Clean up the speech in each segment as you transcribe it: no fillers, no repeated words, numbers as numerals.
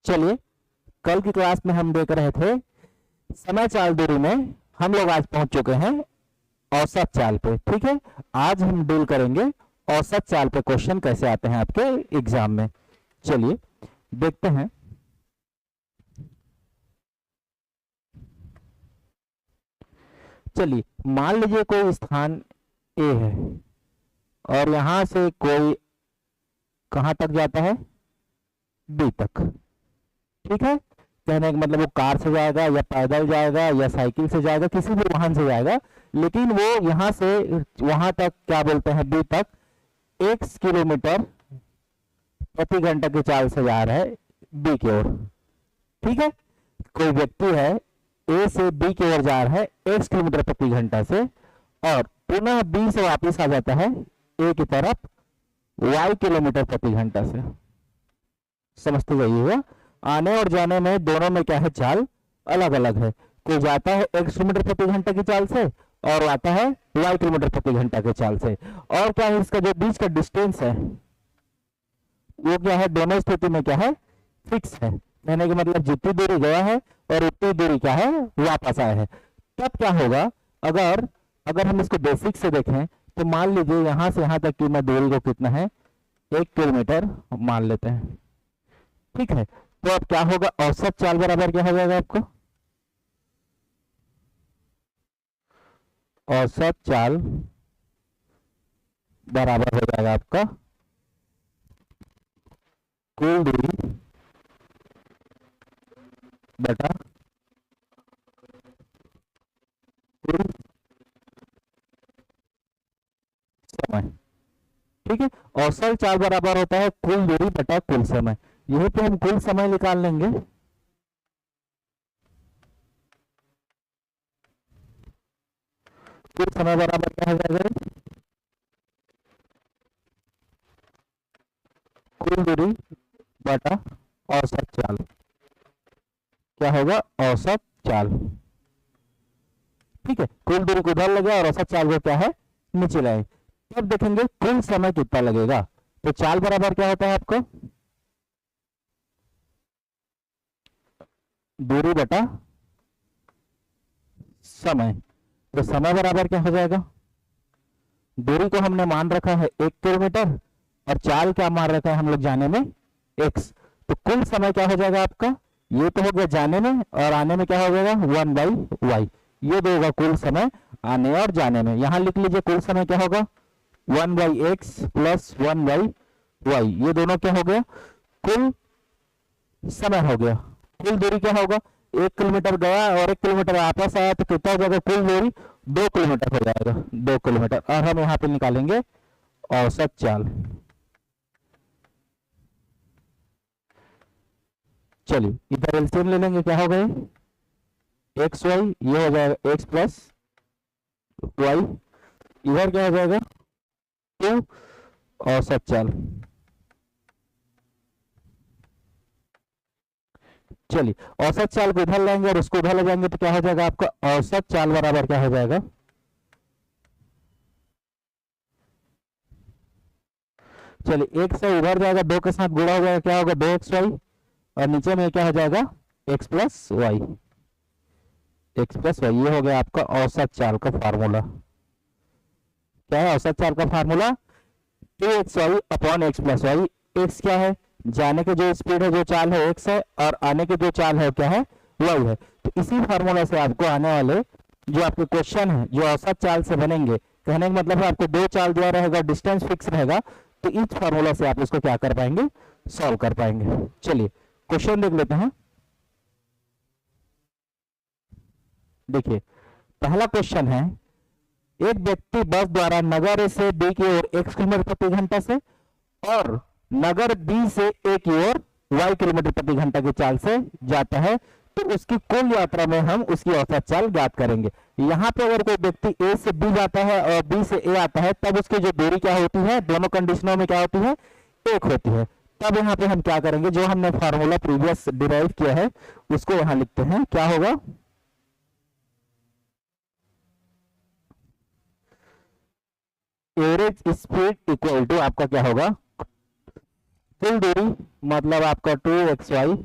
चलिए, कल की क्लास में हम देख रहे थे समय चाल दूरी में, हम लोग आज पहुंच चुके हैं औसत चाल पे। ठीक है, आज हम डील करेंगे औसत चाल पे क्वेश्चन कैसे आते हैं आपके एग्जाम में। चलिए देखते हैं। चलिए मान लीजिए कोई स्थान ए है और यहां से कोई कहां तक जाता है, बी तक। ठीक है, कहने का मतलब वो कार से जाएगा या पैदल जाएगा या साइकिल से जाएगा, किसी भी वाहन से जाएगा, लेकिन वो यहां से वहां तक क्या बोलते हैं, बी तक x किलोमीटर प्रति घंटा की चाल से जा रहा है बी की ओर। ठीक है, कोई व्यक्ति है ए से बी की ओर जा रहा है x किलोमीटर प्रति घंटा से और पुनः बी से वापस आ जाता है ए की तरफ y किलोमीटर प्रति घंटा से। समझते जाइएगा, आने और जाने में दोनों में क्या है, चाल अलग अलग है। कोई जाता है x किलोमीटर प्रति घंटा की चाल से और आता है y किलोमीटर प्रति घंटा की चाल से। और क्या है, इसका जो बीच का डिस्टेंस है वो क्या है, दोनों स्थिति में क्या है, फिक्स है। कहने का मतलब जितनी दूरी गया है और उतनी दूरी क्या है, वापस आया है। तब क्या होगा, अगर हम इसको बेसिक से देखें तो मान लीजिए यहां से यहां तक की मैं दूरी को कितना है, 1 किलोमीटर मान लेते हैं। ठीक है, तो अब क्या होगा, औसत चाल बराबर क्या हो जाएगा आपको, औसत चाल बराबर हो जाएगा आपका कुल दूरी बटा कुल समय। ठीक है, औसत चाल बराबर होता है कुल दूरी बटा कुल समय। यहीं पे हम कुल समय निकाल लेंगे। कुल समय बराबर क्या हो जाएगा, कुल दूरी बटा औसत चाल। क्या होगा, औसत चाल। ठीक है, कुल दूरी को उधर लगे और औसत चाल को क्या है, नीचे लाए। तब देखेंगे कुल समय कितना लगेगा। तो चाल बराबर क्या होता है आपको, दूरी बटा समय। तो समय बराबर क्या हो जाएगा, दूरी को हमने मान रखा है 1 किलोमीटर और चाल क्या मान रखा है हम लोग जाने में x। तो कुल समय क्या हो जाएगा आपका, ये तो हो गया जाने में और आने में क्या हो जाएगा 1/y। ये देगा कुल समय आने और जाने में। यहां लिख लीजिए कुल समय क्या होगा 1/x प्लस 1/y। ये दोनों क्या हो गया, कुल समय हो गया। कुल दूरी क्या होगा, 1 किलोमीटर गया और 1 किलोमीटर वापस आया, तो कितना हो जाएगा, कुल दूरी 2 किलोमीटर हो जाएगा, 2 किलोमीटर। और हम यहाँ पे निकालेंगे औसत चाल। चलिए इधर एलसीएम ले लेंगे, क्या हो गए एक्स वाई, ये हो जाएगा x प्लस वाई, इधर क्या हो जाएगा 2 औसत चाल। चलिए औसत चाल को इधर लाएंगे और उसको उधर ले जाएंगे, तो क्या हो जाएगा आपका औसत चाल बराबर क्या हो जाएगा, चलिए एक से उधर जाएगा, 2 के साथ गुणा हो जाएगा, क्या होगा 2xy और नीचे में क्या हो जाएगा x प्लस वाई। ये हो गया आपका औसत चाल का फार्मूला। क्या है औसत चाल का formula, 2xy upon x plus Y. x क्या है, जाने के जो स्पीड है, जो चाल है x है, और आने के जो चाल है क्या है, y है। तो इसी फार्मूला से आपको आने वाले जो आपके क्वेश्चन है जो औसत चाल से बनेंगे, कहने का मतलब है आपको 2 चाल दिया रहेगा, डिस्टेंस फिक्स रहेगा, तो इस फार्मूला से आप इसको क्या कर पाएंगे, सॉल्व कर पाएंगे। चलिए क्वेश्चन देख लेते हैं। देखिए पहला क्वेश्चन है, एक व्यक्ति बस द्वारा नगर ए से बी की ओर x किलोमीटर प्रति घंटा से और नगर बी से ए की ओर y किलोमीटर प्रति घंटा की चाल से जाता है, तो उसकी कुल यात्रा में हम उसकी औसत चाल ज्ञात करेंगे। यहाँ पे अगर कोई व्यक्ति ए से बी जाता है और बी से ए आता है, तब उसकी जो दूरी क्या होती है, दोनों कंडीशनों में क्या होती है, 1 होती है। तब यहाँ पे हम क्या करेंगे, जो हमने फार्मूला प्रीवियस डिराइव किया है उसको यहाँ लिखते हैं। क्या होगा, एवरेज स्पीड इक्वल टू आपका क्या होगा, कुल दूरी मतलब आपका 2xy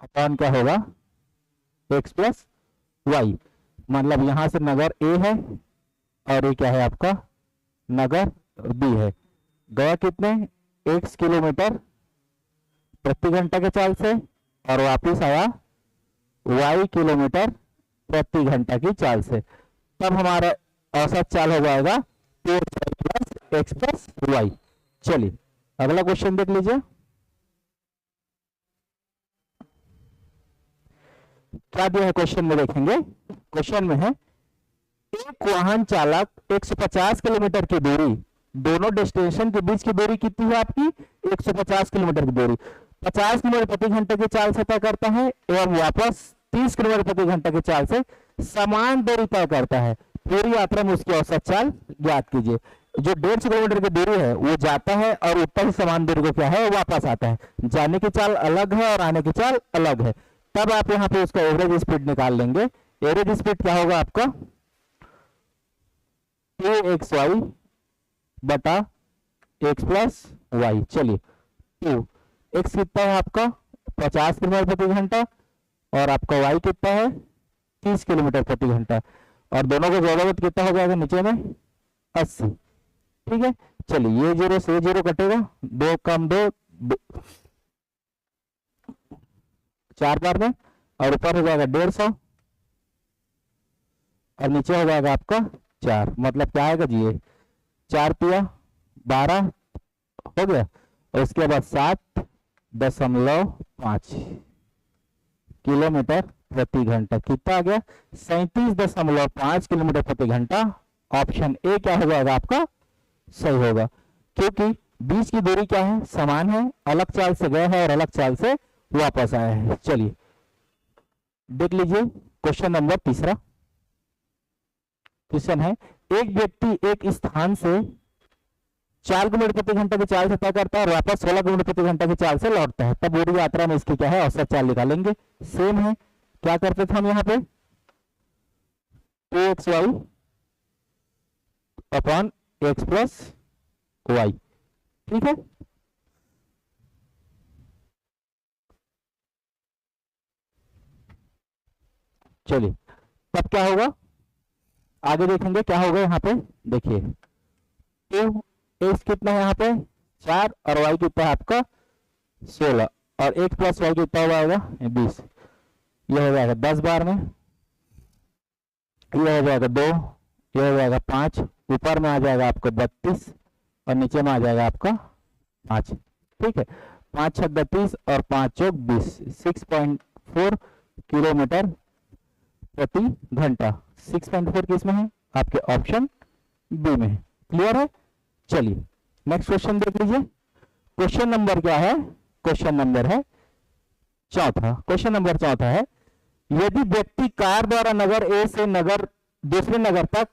अपॉन क्या होगा एक्स प्लस वाई। मतलब यहां से नगर ए है और ये क्या है आपका नगर बी है। गया कितने x किलोमीटर प्रति घंटा के चाल से और वापिस आया y किलोमीटर प्रति घंटा की चाल से। तब हमारा औसत चाल हो जाएगा 2x plus x plus Y. चलिए अगला क्वेश्चन देख लीजिए। क्या दिया है क्वेश्चन में, देखेंगे क्वेश्चन में है एक वाहन चालक 150 किलोमीटर की दूरी, दोनों डेस्टिनेशन के बीच की दूरी कितनी है आपकी 150 किलोमीटर की दूरी 50 किलोमीटर प्रति घंटे की चाल से तय करता है एवं वापस 30 किलोमीटर प्रति घंटे की चाल से समान दूरी तय करता है। पूरी यात्रा में उसकी औसत चाल ज्ञात कीजिए। जो 150 किलोमीटर की दूरी है वो जाता है और ऊपर ही समान दूरी को क्या है वापस आता है। जाने की चाल अलग है और आने की चाल अलग है। तब आप यहाँ पे उसका एवरेज स्पीड निकाल लेंगे। एवरेज स्पीड क्या होगा आपका 2xy बटा x प्लस वाई। चलिए 2x कितना है आपका 50 किलोमीटर प्रति घंटा और आपका y कितना है 30 किलोमीटर प्रति घंटा और दोनों को जोड़ोगे तो कितना हो जाएगा नीचे में 80। ठीक है, चलिए ये जीरो से जीरो कटेगा, 2 कम 2 4 बार में और ऊपर हो जाएगा 150 और नीचे हो जाएगा आपका 4। मतलब क्या आएगा जी, ये 4 तिया 12 हो गया और उसके बाद 7.5 किलोमीटर प्रति घंटा कितना आ गया 37.5 किलोमीटर प्रति घंटा। ऑप्शन ए क्या हो जाएगा आपका सही होगा, क्योंकि बीच की दूरी क्या है समान है, अलग चाल से गया है और अलग चाल से वापस आया है। चलिए देख लीजिए क्वेश्चन नंबर तीसरा। क्वेश्चन है एक व्यक्ति एक स्थान से 4 किलोमीटर प्रति घंटे की चाल से तय करता है और वापस 16 किलोमीटर प्रति घंटे की चाल से लौटता है। तब पूरी यात्रा में इसकी क्या है औसत चाल निकालेंगे। सेम है, क्या करते थे हम यहाँ पे 2xy upon x plus Y. ठीक है, चलिए तब क्या होगा आगे देखेंगे क्या होगा। यहाँ पे देखिए 2x कितना है यहाँ पे 4 और y कितना है आपका 16 और x प्लस वाई कितना हो जाएगा 20। ये हो जाएगा 10 बार में, ये हो जाएगा 2, ये हो जाएगा 5, ऊपर में आ जाएगा आपका 32 और नीचे में आ जाएगा आपका 5। ठीक है, 5 6 32 और 5 चौक 20 6.4 किलोमीटर प्रति घंटा। 6.4 किस में है आपके ऑप्शन बी में है। क्लियर है, चलिए नेक्स्ट क्वेश्चन देख लीजिए। क्वेश्चन नंबर क्या है, क्वेश्चन नंबर है चौथा। क्वेश्चन नंबर चौथा है यदि व्यक्ति कार द्वारा नगर ए से नगर दूसरे नगर तक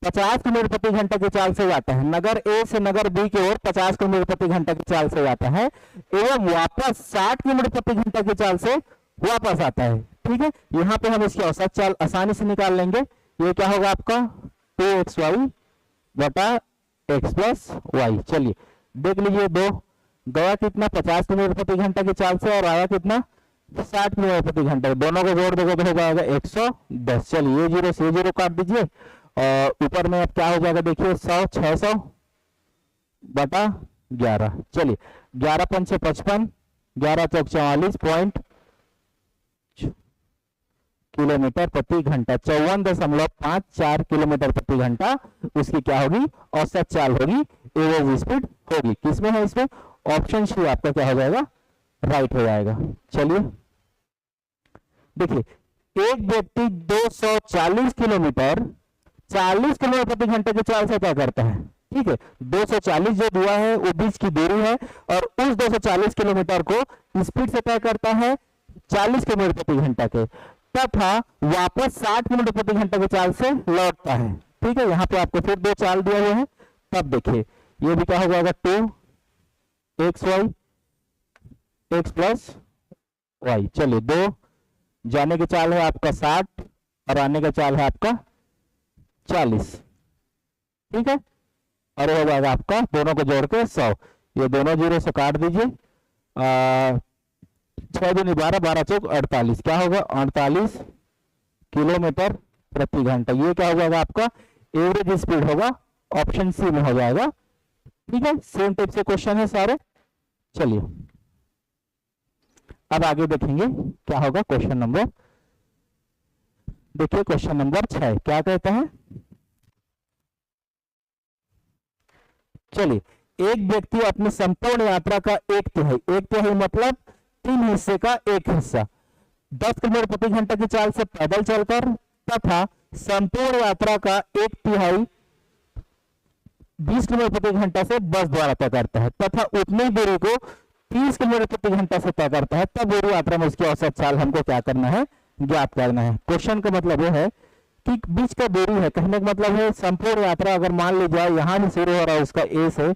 50 किलोमीटर प्रति घंटा की चाल से जाता है, नगर ए से नगर बी की ओर 50 किलोमीटर प्रति घंटा की चाल से जाता है एवं वापस 60 किलोमीटर प्रति घंटा की चाल से वापस आता है। ठीक है, यहाँ पे हम इसकी औसत चाल आसानी से निकाल लेंगे। ये क्या होगा आपका 2xy बटा x प्लस वाई। चलिए देख लीजिए, दो गया कितना 50 किलोमीटर प्रति घंटा की चाल से और आया कितना 60 किलोमीटर प्रति घंटा। दोनों को जोड़ दोगे तो हो जाएगा 110। चलिए ये जीरो से जीरो काट दीजिए और ऊपर में अब क्या हो जाएगा देखिए 100 600 बटा 11। चलिए 11 पंचे 55 11 चौक 44 किलोमीटर प्रति घंटा 54.54 किलोमीटर प्रति घंटा उसकी क्या होगी औसत चाल होगी, एवरेज स्पीड होगी। किसमें है इसमें ऑप्शन सी आपका क्या हो जाएगा राइट हो जाएगा। चलिए देखिए एक व्यक्ति 240 किलोमीटर 40 किलोमीटर प्रति घंटे की चाल से क्या करता है। ठीक है, 240 जो दिया है वो बीच की दूरी है और उस 240 किलोमीटर को स्पीड से तय करता है 40 किलोमीटर प्रति घंटा के, तथा वापस 60 किलोमीटर प्रति घंटे की चाल से लौटता है। ठीक है, यहाँ पे आपको फिर दो चाल दिए हुए हैं। तब देखिए ये भी क्या हो जाएगा 2xy x प्लस वाई। चलिए दो जाने की चाल है आपका 60 और आने का चाल है आपका 40। ठीक है, और हो जाएगा आपका दोनों को जोड़ के 100। ये दोनों जीरो से काट दीजिए 6 दूनी 12, 12 चौक 48, क्या होगा 48 किलोमीटर प्रति घंटा। ये क्या हो जाएगा आपका एवरेज स्पीड होगा, ऑप्शन सी में हो जाएगा। ठीक है, सेम टाइप से क्वेश्चन है सारे। चलिए अब आगे देखेंगे क्या होगा क्वेश्चन नंबर। देखिए क्वेश्चन नंबर 6 क्या कहता है। चलिए, एक व्यक्ति अपनी संपूर्ण यात्रा का एक तिहाई मतलब 3 हिस्से का एक हिस्सा 10 किलोमीटर प्रति घंटा की चाल से पैदल चलकर तथा संपूर्ण यात्रा का एक तिहाई 20 किलोमीटर प्रति घंटा से बस द्वारा तय करता है तथा उतनी दूरी को 30 किलोमीटर प्रति घंटा से तय करता है, तब पूरी यात्रा में उसकी औसत चाल हमको क्या करना है, ज्ञात करना है। क्वेश्चन का मतलब यह है कि बीच का दूरी है, कहने का मतलब है संपूर्ण यात्रा अगर मान ली जाए यहां से शुरू हो रहा है उसका ए से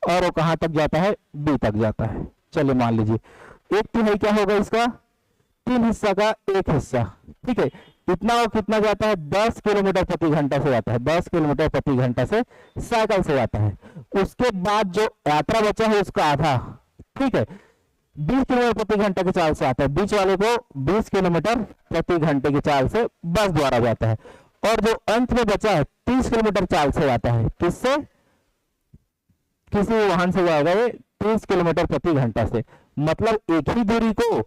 और वो कहां तक जाता है, बी तक जाता है। चलिए मान लीजिए एक तिहाई क्या होगा इसका 3 हिस्सा का एक हिस्सा। ठीक है, इतना और कितना जाता है 10 किलोमीटर प्रति घंटा से जाता है, 10 किलोमीटर प्रति घंटा से साइकिल से जाता है। उसके बाद जो यात्रा बचा है उसका आधा, ठीक है 20 किलोमीटर प्रति घंटे की चाल से आता है, बीच वाले को 20 किलोमीटर प्रति घंटे की चाल से बस द्वारा जाता है और जो अंत में बचा है 30 किलोमीटर चाल से जाता है, किससे, किसी वाहन से जाएगा ये 30 किलोमीटर प्रति घंटा से। मतलब एक ही दूरी को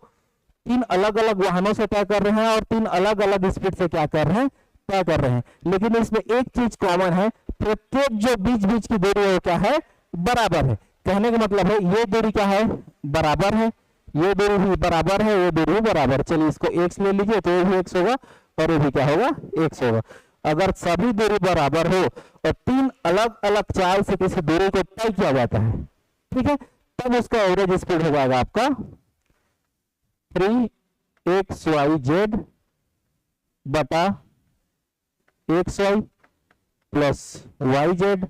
3 अलग अलग वाहनों से तय कर रहे हैं और 3 अलग अलग स्पीड से क्या कर रहे हैं, तय कर रहे हैं। लेकिन इसमें एक चीज कॉमन है, प्रत्येक जो बीच बीच की दूरी है वो क्या है, बराबर है। कहने का मतलब है ये दूरी क्या है, बराबर है, ये दूरी भी बराबर है, ये दूरी भी बराबर। चलिए इसको x ले लीजिए तो ये भी x होगा और ये भी क्या होगा, x होगा। अगर सभी दूरी बराबर हो और 3 अलग अलग चाल से किसी दूरी को तय किया जाता है, ठीक है, तब उसका एवरेज स्पीड हो जाएगा आपका 3xyz बटा xy plus yz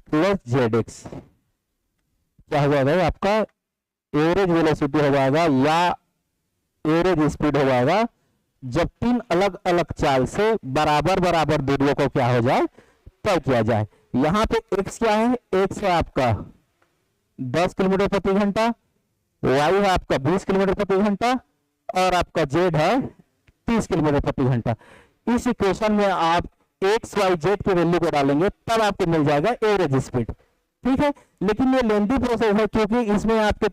plus zx। क्या हो जाएगा आपका एवरेज वेलोसिटी हो जाएगा या एवरेज स्पीड हो जाएगा जब 3 अलग अलग चाल से बराबर बराबर दूरियों को क्या हो जाए, तय किया जाए। यहां पे x क्या है, x है आपका 10 किलोमीटर प्रति घंटा, y है आपका 20 किलोमीटर प्रति घंटा और आपका z है 30 किलोमीटर प्रति घंटा। इस इक्वेशन में आप x y z की वैल्यू को डालेंगे तब आपको मिल जाएगा एवरेज स्पीड। ठीक है, लेकिन ये लेंथी प्रोसेस है क्योंकि इसमें आपके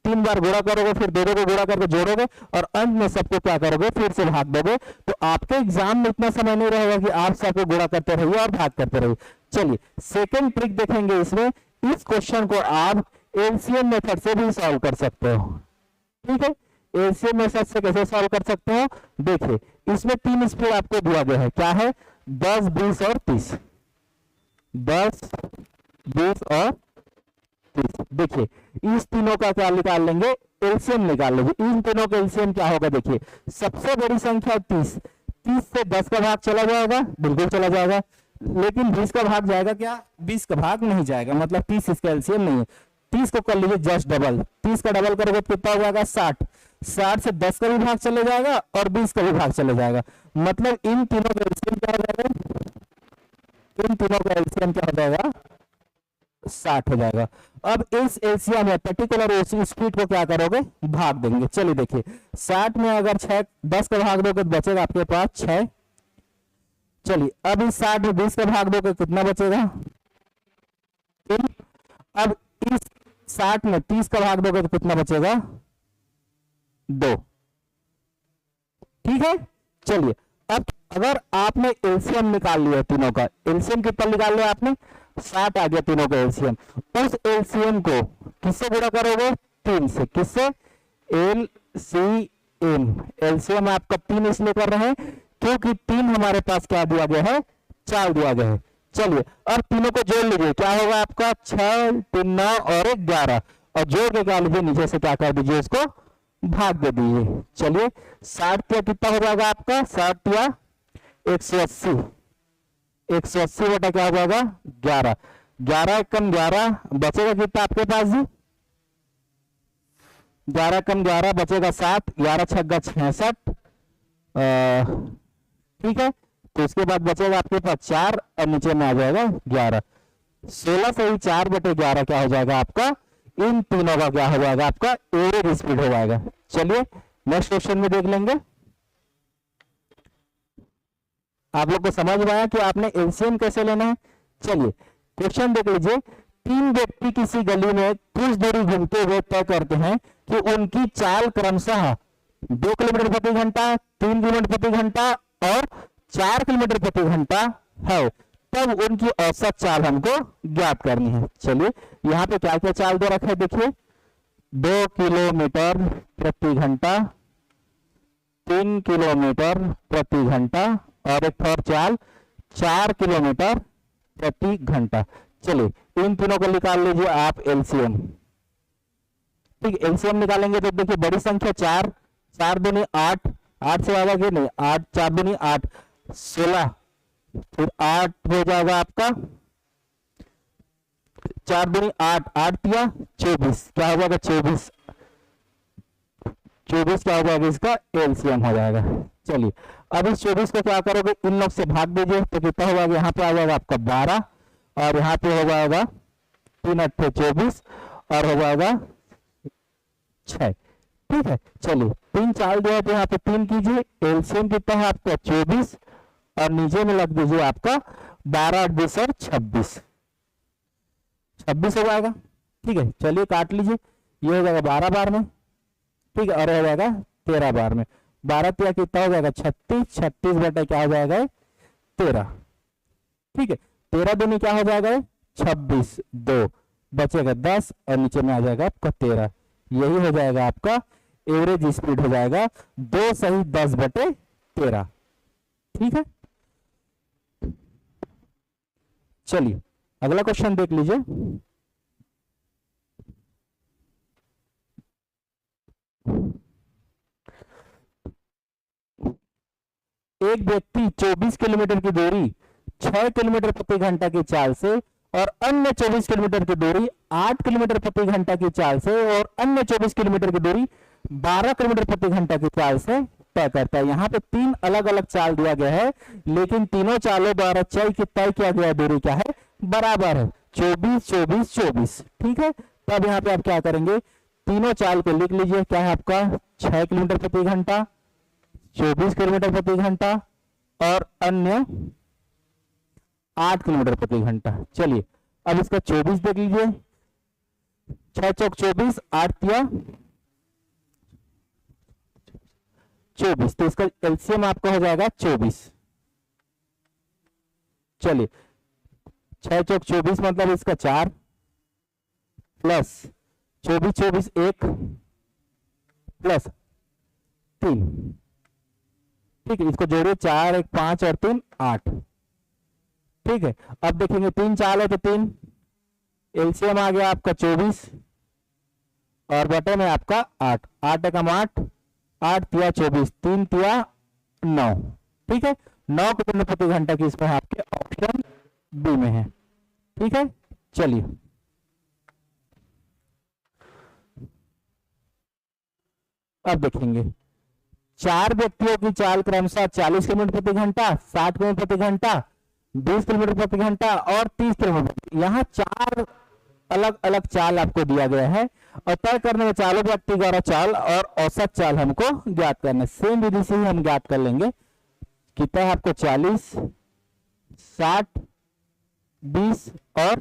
3 बार गुणा करोगे, फिर दोनों को गुणा करके जोड़ोगे और अंत में सबको क्या करोगे, फिर से भाग दोगे। तो आपके एग्जाम में इतना समय नहीं रहेगा कि आप सबको गुणा करते रहिए और भाग करते रहिए। चलिए सेकंड ट्रिक देखेंगे इसमें। इस क्वेश्चन को आप एलसीएम मेथड से भी सॉल्व कर सकते हो। ठीक है, एलसीएम मेथड से कैसे सॉल्व कर सकते हो, देखिए इसमें 3 स्पीड आपको दिया गया है, क्या है 10, 20 और 30, 10, 20 और 30। देखिए इस तीनों का क्या निकाल लेंगे, एलसीएम निकाल लेंगे। इन तीनों का एलसीएम क्या होगा, देखिए सबसे बड़ी संख्या 30, 30 से 10 का भाग चला जाएगा, बिल्कुल चला जाएगा, लेकिन 20 का भाग जाएगा क्या, 20 का भाग नहीं जाएगा, मतलब 30 इसका एलसीएम नहीं है। 30 को कर लीजिए जस्ट डबल, 30 का डबल करोगे तो कितना हो जाएगा 60, 60 से 10 का भी भाग चले जाएगा और 20 का भी भाग चले जाएगा। मतलब इन तीनों का एलसीएम क्या हो जाएगा, इन तीनों का एलसीएम क्या हो जाएगा 60 हो जाएगा। अब इस एलसीएम में पर्टिकुलर स्पीड को क्या करोगे, भाग देंगे। चलिए देखिए 60 में अगर 10 का भाग दोगे तो बचेगा आपके पास 6। चलिए अब इस 60 में 20 का भाग दोगे कितना बचेगा 3। अब इस 60 में 30 का भाग दोगे तो कितना बचेगा 2। ठीक है, चलिए अब अगर आपने एलसीएम निकाल लिया तीनों का, एलसीएम कितना निकाल लिया आपने 60 आ गया तीनों का एलसीएम। उस एलसीएम को किससे गुणा करोगे, 3 से। किससे, एलसीएम। एलसीएम आपका 3 इसलिए कर रहे हैं क्योंकि 3 हमारे पास क्या दिया गया है, 4 दिया गया है। चलिए अब तीनों को जोड़ लीजिए, क्या होगा आपका 6, 3, 9 और 11 और जोड़ के क्या लीजिए नीचे से क्या कर दीजिए, इसको भाग दे दीजिए। चलिए 60 या कितना हो जाएगा आपका 60 या 180, 180 बटा क्या हो जाएगा 11, 11 कम 11 बचेगा कितना आपके पास जी, 11 कम 11 बचेगा 7, 11 छक्का 66। ठीक है, तो इसके बाद बचेगा आपके पास 4 और नीचे में आ जाएगा 11। 16 से ही 4 बटे 11 क्या हो जाएगा आपका, इन तीनों का क्या हो जाएगा आपका एवरेज स्पीड हो जाएगा। चलिए नेक्स्ट क्वेश्चन में देख लेंगे। आप लोग को समझ में आया कि आपने एलसीएम कैसे लेना है। चलिए क्वेश्चन देख लीजिए। तीन व्यक्ति किसी गली में कुछ दूरी घूमते हुए तय करते हैं कि उनकी चाल क्रमशः 2 किलोमीटर प्रति घंटा, 3 किलोमीटर प्रति घंटा और 4 किलोमीटर प्रति घंटा है। तब उनकी औसत चाल हमको ज्ञात करनी है। चलिए यहाँ पे क्या क्या चाल दे रखा है देखिए। 2 किलोमीटर प्रति घंटा, 3 किलोमीटर प्रति घंटा और एक और चाल 4 किलोमीटर प्रति घंटा। चलिए इन तीनों को निकाल लीजिए आप एलसीएम। ठीक, एलसीएम निकालेंगे तो देखिए बड़ी संख्या 4, 4 दूनी 8, 8 से आएगा कि नहीं 8, 4 दूनी 8, 16, फिर 8 हो जाएगा आपका 4 दूनी 8, 8 दिया 24, क्या हो जाएगा 24, 24 क्या हो जाएगा इसका एलसीएम हो जाएगा। चलिए अब इस 24 को क्या करोगे, इन लोग से भाग दीजिए तो कितना हो जाएगा, यहाँ पे आ जाएगा आपका 12 और यहाँ पे हो जाएगा 3 8 24 और हो जाएगा 6। ठीक है, चलिए 3 4 दिया तो यहाँ पे 3 कीजिए, एलसीएम कितना है आपका 24 और नीचे में लग दीजिए आपका 12 8 20 और 26, 26 हो जाएगा। ठीक है, चलिए काट लीजिए, ये हो जाएगा 12 बार में। ठीक है, और हो जाएगा 13 बार में। 12 तिया कितना हो जाएगा 36, 36 बटा क्या हो जाएगा 13। ठीक है, 13 दूनी क्या हो जाएगा 26, 2 बचेगा 10 और नीचे में आ जाएगा आपका 13। यही हो जाएगा आपका एवरेज स्पीड हो जाएगा 2 सही 10 बटे 13। ठीक है, चलिए अगला क्वेश्चन देख लीजिए। एक व्यक्ति 24 किलोमीटर की दूरी 6 किलोमीटर प्रति घंटा की चाल से और अन्य 24 किलोमीटर की दूरी 8 किलोमीटर प्रति घंटा की चाल से और अन्य 24 किलोमीटर की दूरी 12 किलोमीटर प्रति घंटा की चाल से तय करता है। यहाँ पे 3 अलग अलग चाल दिया गया है, लेकिन तीनों चालों द्वारा तय किया गया दूरी क्या है, बराबर है 24 24 24। ठीक है, तब यहाँ पे आप क्या करेंगे, तीनों चाल को लिख लीजिए। क्या है आपका 6 किलोमीटर प्रति घंटा, 24 किलोमीटर प्रति घंटा और अन्य 8 किलोमीटर प्रति घंटा। चलिए अब इसका 24 देख लीजिए, 6 चौक 24, 8 तिया 24, तो इसका एलसीएम आपका हो जाएगा 24। चलिए 6 चौक 24 मतलब इसका 4 प्लस 24 24 1 प्लस 3। ठीक है, इसको जोड़िए 4 1 5 और 3 8। ठीक है, अब देखेंगे 3 चाल है तो 3, एलसीएम आ गया आपका 24 और बटे में आपका 8, 8 एकम 8, 8 तिया 24, 3 तिया 9। ठीक है, 9 किलोमीटर प्रति घंटा की इसमें आपके ऑप्शन बी में है। ठीक है, चलिए अब देखेंगे 4 व्यक्तियों की चाल क्रमशः 40 किलोमीटर प्रति घंटा, 60 किलोमीटर प्रति घंटा, 20 किलोमीटर प्रति घंटा और 30 किलोमीटर। यहाँ 4 अलग अलग चाल आपको दिया गया है और तय करने में चालों व्यक्ति द्वारा चाल और औसत चाल हमको ज्ञात करना है। सेम विधि से ही हम ज्ञात कर लेंगे। कितना है आपको 40 60 20 और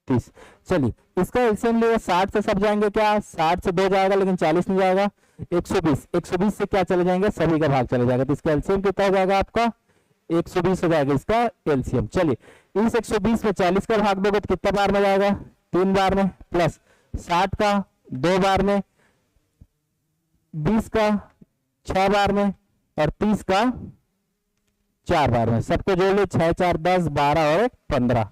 30। चलिए इसका एलसीएम लिया, 60 से सब जाएंगे क्या, 60 से 2 जाएगा लेकिन 40 नहीं जाएगा, 120, 120 से क्या चले जाएंगे, सभी का भाग चले जाएगा, तो इसका एलसीएम कितना हो जाएगा आपका 120 हो जाएगा इसका एलसीएम। चलिए इस 120 में 40 का भाग दोगे तो कितना बार में जाएगा, 3 बार में, प्लस 60 का 2 बार में, 20 का 6 बार में और 30 का 4 बार में। सबको जोड़ लो, 6 4 10 12 और 15,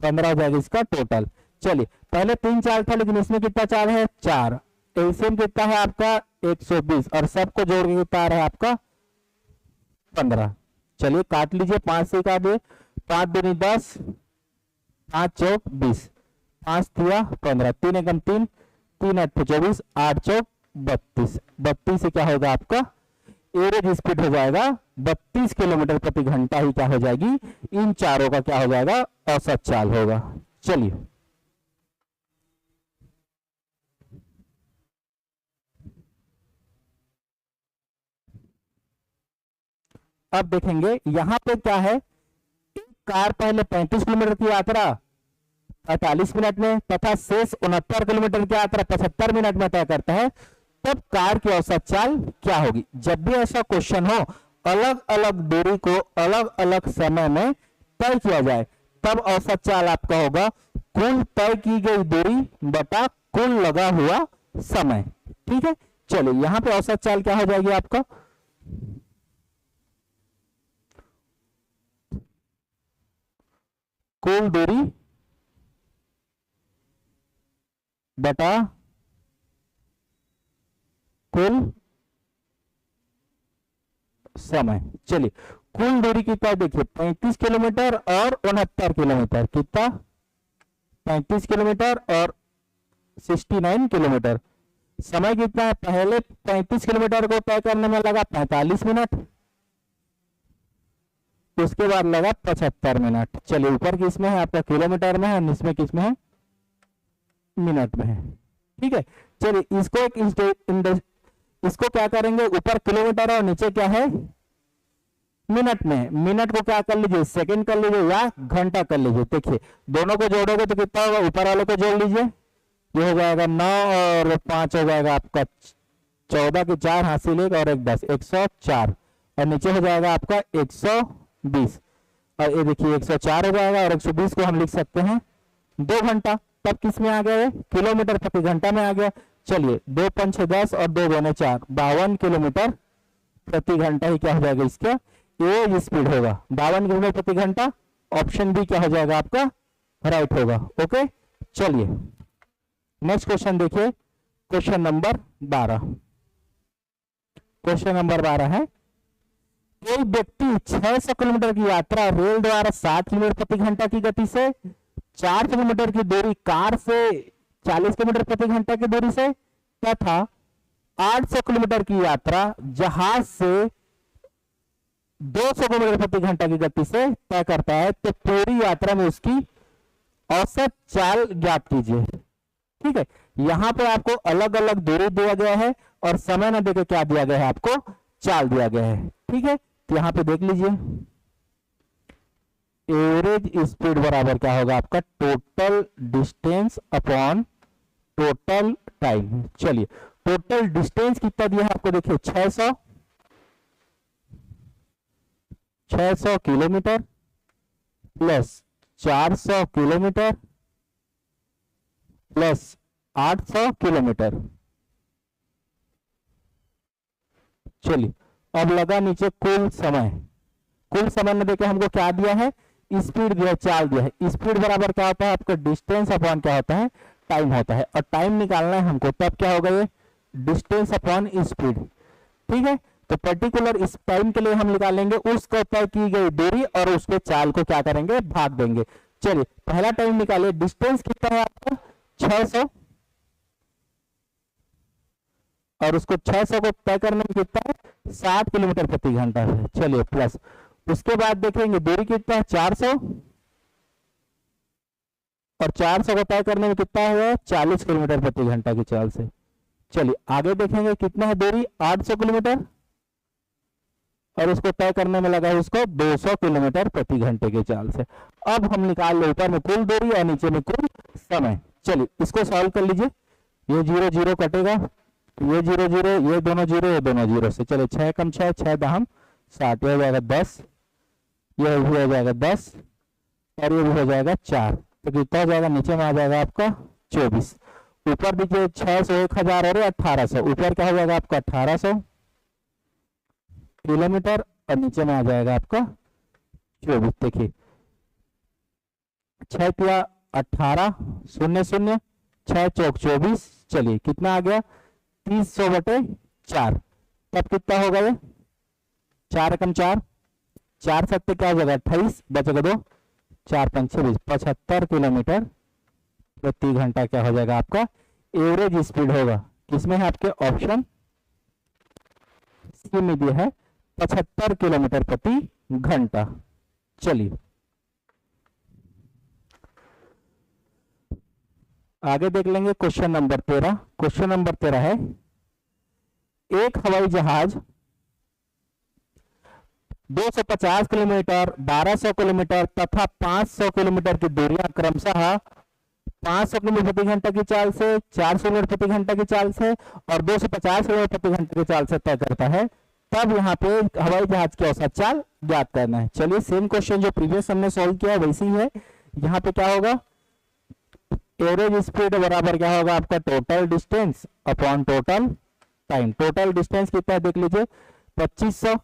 15 हो जाएगा इसका टोटल। चलिए पहले 3 चाल था लेकिन इसमें कितना चाल है 4, एलसीएम कितना है आपका 120 और सबको जोड़ के कितना आ रहा है आपका 15। चलिए काट लीजिए, 5 से काटिए, 5 दूनी 10, 5 चौक 20, 5 तिया 15, 3 एकम 3, 3 8 24, 8 चौक 32। 32 से क्या होगा आपका एवरेज स्पीड हो जाएगा 32 किलोमीटर प्रति घंटा ही क्या हो जाएगी, इन चारों का क्या हो जाएगा औसत चाल होगा। चलिए अब देखेंगे यहाँ पे क्या है, एक कार पहले 35 किलोमीटर की यात्रा 45 मिनट में तथा शेष 69 किलोमीटर की यात्रा 75 मिनट में तय करता है, तब कार की औसत चाल क्या होगी। जब भी ऐसा क्वेश्चन हो, अलग अलग दूरी को अलग अलग समय में तय किया जाए, तब औसत चाल आपका होगा कुल तय की गई दूरी बटा कुल लगा हुआ समय। ठीक है, चलिए यहां पे औसत चाल क्या हो जाएगी आपका, कुल दूरी बटा कुल समय। चलिए कुल दूरी कितना देखिए 35 किलोमीटर और 69 किलोमीटर, कितना 35 किलोमीटर और 69 किलोमीटर। समय कितना है, पहले 35 किलोमीटर को तय करने में लगा 45 मिनट, उसके बाद लगा 75 मिनट। चलिए ऊपर किस में है आपका किलोमीटर में है, इसमें किस में है मिनट में है। ठीक है, चलिए इसको एक इसको क्या करेंगे, ऊपर किलोमीटर और नीचे क्या है मिनट में। मिनट को क्या कर लीजिए सेकंड कर लीजिए या घंटा कर लीजिए। देखिए दोनों को जोड़ोगे तो कितना होगा, ऊपर वाले को जोड़ लीजिए, ये हो जाएगा 9 और 5 हो जाएगा आपका 14 के 4 हासिल 1 और 1 10 104, और नीचे हो जाएगा आपका 120, और ये देखिए 104 हो जाएगा और 120 को हम लिख सकते हैं 2 घंटा। तब किस में आ गया है, किलोमीटर प्रति घंटा में आ गया। चलिए 2 5 6 10 और 2 दूनी 4, 52 किलोमीटर प्रति घंटा ही क्या हो जाएगा इसका एवरेज स्पीड होगा, 52 किलोमीटर प्रति घंटा। ऑप्शन बी क्या हो जाएगा आपका राइट होगा। ओके, चलिए नेक्स्ट क्वेश्चन देखिए, क्वेश्चन नंबर 12। क्वेश्चन नंबर 12 है, कोई व्यक्ति 600 किलोमीटर की यात्रा रेल द्वारा 60 किलोमीटर प्रति घंटा की गति से, 4 किलोमीटर की दूरी कार से 40 किलोमीटर प्रति घंटा की दूरी से, तथा 800 किलोमीटर की यात्रा जहाज से 200 किलोमीटर प्रति घंटा की गति से तय करता है, तो पूरी यात्रा में उसकी औसत चाल ज्ञात कीजिए। ठीक है, यहां पे आपको अलग अलग दूरी दिया गया है और समय न देकर क्या दिया गया है, आपको चाल दिया गया है। ठीक है, तो यहां पे देख लीजिए एवरेज स्पीड बराबर क्या होगा आपका total distance upon total time. चलिए टोटल डिस्टेंस कितना दिया है आपको, देखिए 600 kilometre plus 400 kilometre plus 800 kilometre. चलिए अब लगा नीचे कुल समय। कुल समय में देखिए हमको क्या दिया है, स्पीड दिया है, चाल दिया है। स्पीड बराबर क्या होता है आपका डिस्टेंस अपॉन क्या होता है टाइम होता है, और टाइम निकालना है हमको, तब क्या होगा ये डिस्टेंस अपॉन स्पीड। ठीक है, तो पर्टिकुलर इस टाइम के लिए हम निकालेंगे उसको तय की गई दूरी और उसके चाल को क्या करेंगे भाग देंगे। चलिए पहला टाइम निकालिए, डिस्टेंस कितना है आपका 600 और उसको 600 को तय करने में कितना है 60 किलोमीटर प्रति घंटा है। चलिए प्लस उसके बाद देखेंगे दूरी कितना है 400 और 400 को तय करने में कितना है 40 किलोमीटर प्रति घंटा की चाल से। चलिए आगे देखेंगे कितना है दूरी 800 किलोमीटर और उसको तय करने में लगा है उसको 200 किलोमीटर प्रति घंटे की चाल से। अब हम निकाल ले ऊपर में कुल दूरी और नीचे में कुल समय। चलिए इसको सॉल्व कर लीजिए, ये 0 0 कटेगा, ये 0 0, ये दोनों 0, ये दोनों 0 से। चलिए 6 कम 6 6 दाम 60, ये हो जाएगा 10, ये भी हो जाएगा 10 और ये भी हो जाएगा 4, तो कितना हो जाएगा नीचे में आ जाएगा आपका 24। ऊपर देखिए 600 1000 और 1800, ऊपर क्या हो जाएगा आपका 1800 किलोमीटर और नीचे में आ जाएगा आपका 24। देखिए 6 या 18 0 0 6 चौक 24, चलिए कितना आ गया 300/4, तब कितना होगा ये 4 कम 4 4 सकते क्या हो जाएगा 28, बचेगा 2 4 5 26, 75 किलोमीटर प्रति घंटा क्या हो जाएगा आपका एवरेज स्पीड होगा। किसमें है आपके ऑप्शन सी में दिया है 75 किलोमीटर प्रति घंटा। चलिए आगे देख लेंगे क्वेश्चन नंबर 13। क्वेश्चन नंबर 13 है, एक हवाई जहाज 250 किलोमीटर, 1200 किलोमीटर तथा 500 किलोमीटर की दूरियां क्रमशः 500 किलोमीटर प्रति घंटा की चाल से, 400 किलोमीटर प्रति घंटा की चाल से और 250 किलोमीटर प्रति घंटा की चाल से तय करता है, तब यहाँ पे हवाई जहाज की औसत चाल ज्ञात करना है। चलिए सेम क्वेश्चन जो प्रीवियस हमने सॉल्व किया वैसे ही है। यहाँ पे क्या होगा, एवरेज स्पीड बराबर क्या होगा आपका total distance upon total time. Total distance कितना है देख लीजिए, 2500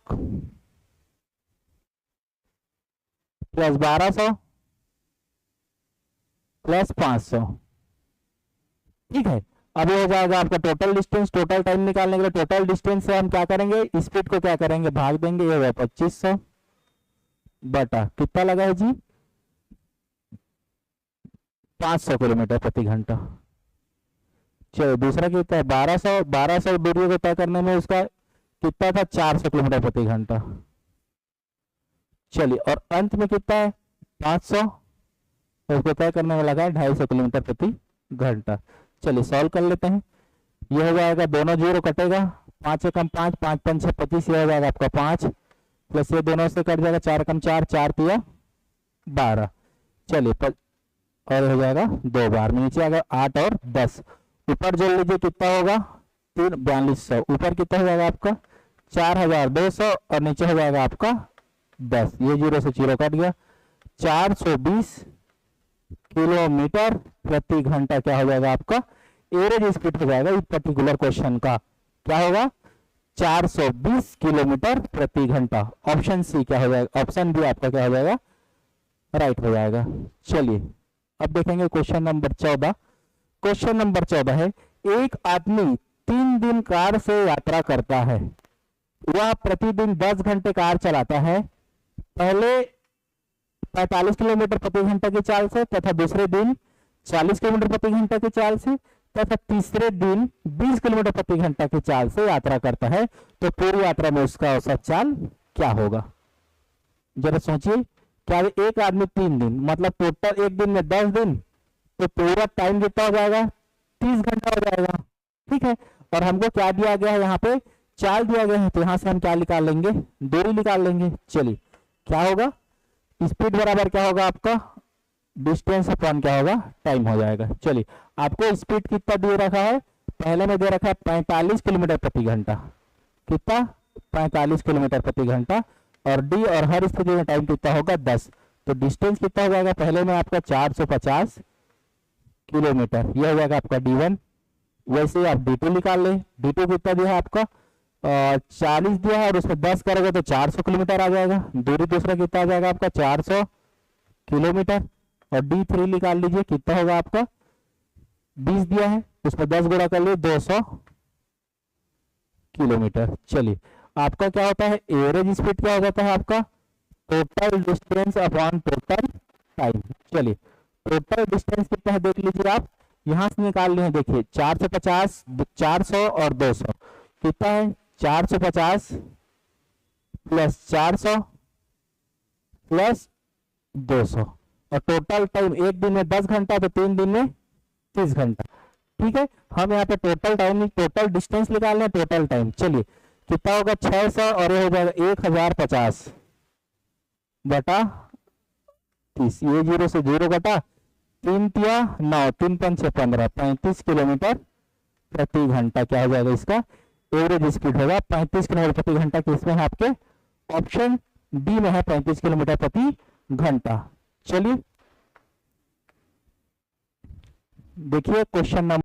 प्लस 1200 प्लस 500, ठीक है। अब ये हो जाएगा आपका टोटल डिस्टेंस। टोटल टाइम निकालने के लिए टोटल डिस्टेंस से हम क्या करेंगे, स्पीड को क्या करेंगे, भाग देंगे। ये होगा 2500 बटा कितना लगा है जी, 500 किलोमीटर प्रति घंटा। चलो दूसरा कितना है, 1200 दूरी को तय करने में उसका कितना था, 400 किलोमीटर प्रति घंटा। चलिए और अंत में कितना है, 500, उसको तय करने में लगा है 250 किलोमीटर प्रति घंटा। चलिए सॉल्व कर लेते हैं। ये हो जाएगा, दोनों जीरो कटेगा, 5 कम 5, 5 5 6 25, ये हो जाएगा आपका 5 प्लस ये दोनों से कट जाएगा, 4 कम 4, 4 तिया 12। चलिए और हो जाएगा 2 बार में, नीचे आएगा 8 और 10, ऊपर जोड़ लीजिए कितना होगा, 4200, ऊपर कितना हो जाएगा आपका 4200 और नीचे हो जाएगा आपका 10, ये जीरो से जीरो कट गया, 420 किलोमीटर प्रति घंटा क्या हो जाएगा आपका एवरेज स्पीड हो जाएगा इस पर्टिकुलर क्वेश्चन का। क्या होगा, 420 किलोमीटर प्रति घंटा। ऑप्शन सी क्या हो जाएगा, ऑप्शन बी आपका क्या हो जाएगा, राइट हो जाएगा। चलिए अब देखेंगे क्वेश्चन नंबर 14। क्वेश्चन नंबर 14 है, एक आदमी 3 दिन कार से यात्रा करता है, वह प्रतिदिन 10 घंटे कार चलाता है, पहले 45 किलोमीटर प्रति घंटा की चाल से तथा दूसरे दिन 40 किलोमीटर प्रति घंटा की चाल से तथा तीसरे दिन 20 किलोमीटर प्रति घंटा की चाल से यात्रा करता है, तो पूरी यात्रा में उसका औसत चाल क्या होगा। जरा सोचिए, क्या एक आदमी 3 दिन मतलब टोटल एक दिन में 10 दिन, तो पूरा टाइम कितना हो जाएगा, 30 घंटा हो जाएगा, ठीक है। और हमको क्या दिया गया है, यहाँ पे चाल दिया गया है, तो यहाँ से हम क्या निकाल लेंगे, दूरी निकाल लेंगे। चलिए क्या होगा, स्पीड बराबर क्या होगा आपका डिस्टेंस अपॉन क्या होगा टाइम हो जाएगा। चलिए आपको स्पीड कितना दे रखा है, पहले में दे रखा है 45 किलोमीटर प्रति घंटा, कितना 45 किलोमीटर प्रति घंटा, और डी और हर स्थिति में टाइम कितना होगा 10, तो डिस्टेंस कितना हो जाएगा, पहले में आपका 450 किलोमीटर, यह हो जाएगा आपका D1। वैसे आप D2 निकाल ले, D2 कितना दिया है आपका 40 दिया है और उसमें 10 करोगे तो 400 किलोमीटर आ जाएगा। दूरी दूसरा कितना आ जाएगा आपका 400 किलोमीटर, और D3 निकाल लीजिए कितना होगा आपका 20 दिया है, उसमें 10 गुणा कर लिए 200 किलोमीटर। चलिए आपका क्या होता है, एवरेज स्पीड क्या हो जाता है आपका total distance upon total time. चलिए टोटल डिस्टेंस कितना है देख लीजिए आप, यहां से निकाल लिए, देखिए 450, 400 और 200 कितना है, 450 प्लस 400 प्लस 200, और टोटल टाइम एक दिन में 10 घंटा, तो 3 दिन में 30 घंटा, ठीक है। हम यहाँ पे टोटल टाइम, टोटल डिस्टेंस निकाल रहे हैं, टोटल टाइम। चलिए कितना होगा 600 और ये हो जाएगा 1050 बटा 30, ये जीरो से जीरो घटा, 3 तिया 9, 3 5 6 15, 35 किलोमीटर प्रति घंटा क्या हो जाएगा इसका एवरेज स्पीड होगा 35 किलोमीटर प्रति घंटा। किसमें है आपके ऑप्शन डी में है 35 किलोमीटर प्रति घंटा। चलिए देखिए क्वेश्चन नंबर